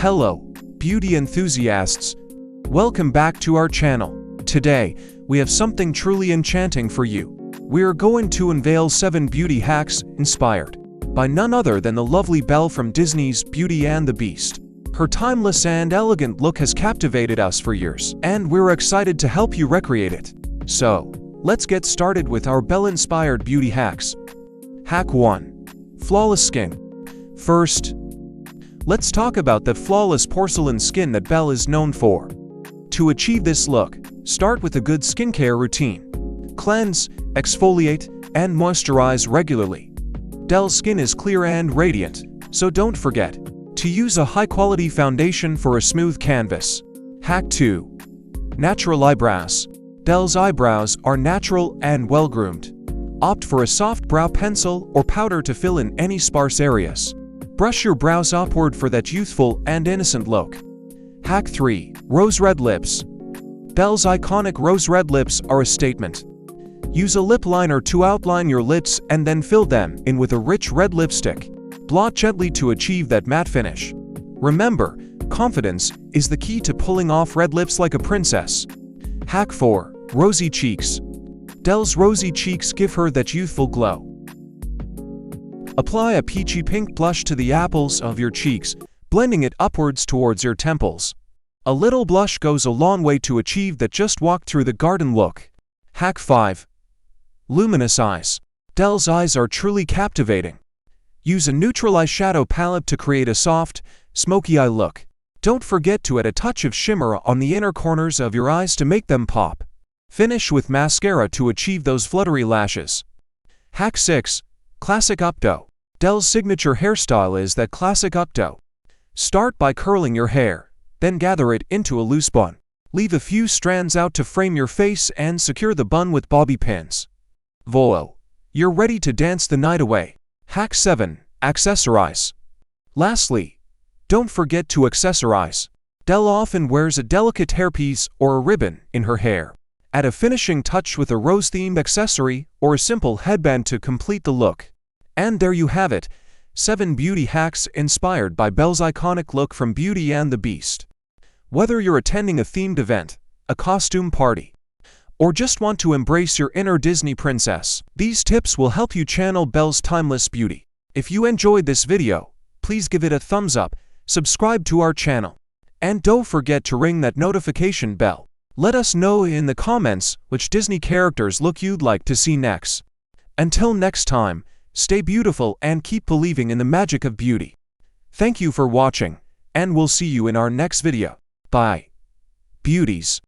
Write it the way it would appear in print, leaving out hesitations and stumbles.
Hello, beauty enthusiasts. Welcome back to our channel. Today, we have something truly enchanting for you. We are going to unveil 7 beauty hacks inspired by none other than the lovely Belle from Disney's Beauty and the Beast. Her timeless and elegant look has captivated us for years, and we're excited to help you recreate it. So, let's get started with our Belle-inspired beauty hacks. Hack 1. Flawless skin. First, let's talk about the flawless porcelain skin that Belle is known for. To achieve this look, start with a good skincare routine. Cleanse, exfoliate, and moisturize regularly. Belle's skin is clear and radiant, so don't forget to use a high-quality foundation for a smooth canvas. Hack 2. Natural eyebrows. Belle's eyebrows are natural and well-groomed. Opt for a soft brow pencil or powder to fill in any sparse areas. Brush your brows upward for that youthful and innocent look. Hack 3. Rose red lips. Belle's iconic rose red lips are a statement. Use a lip liner to outline your lips and then fill them in with a rich red lipstick. Blot gently to achieve that matte finish. Remember, confidence is the key to pulling off red lips like a princess. Hack 4. Rosy cheeks. Belle's rosy cheeks give her that youthful glow. Apply a peachy pink blush to the apples of your cheeks, blending it upwards towards your temples. A little blush goes a long way to achieve that just walk through the garden look. Hack 5. Luminous eyes. Belle's eyes are truly captivating. Use a neutral eyeshadow palette to create a soft, smoky eye look. Don't forget to add a touch of shimmer on the inner corners of your eyes to make them pop. Finish with mascara to achieve those fluttery lashes. Hack 6. Classic updo. Belle's signature hairstyle is that classic updo. Start by curling your hair, then gather it into a loose bun. Leave a few strands out to frame your face and secure the bun with bobby pins. Voila! You're ready to dance the night away. Hack 7. Accessorize. Lastly, don't forget to accessorize. Belle often wears a delicate hairpiece or a ribbon in her hair. Add a finishing touch with a rose-themed accessory or a simple headband to complete the look. And there you have it, 7 beauty hacks inspired by Belle's iconic look from Beauty and the Beast. Whether you're attending a themed event, a costume party, or just want to embrace your inner Disney princess, these tips will help you channel Belle's timeless beauty. If you enjoyed this video, please give it a thumbs up, subscribe to our channel, and don't forget to ring that notification bell. Let us know in the comments which Disney characters look you'd like to see next. Until next time, stay beautiful and keep believing in the magic of beauty. Thank you for watching, and we'll see you in our next video. Bye, beauties.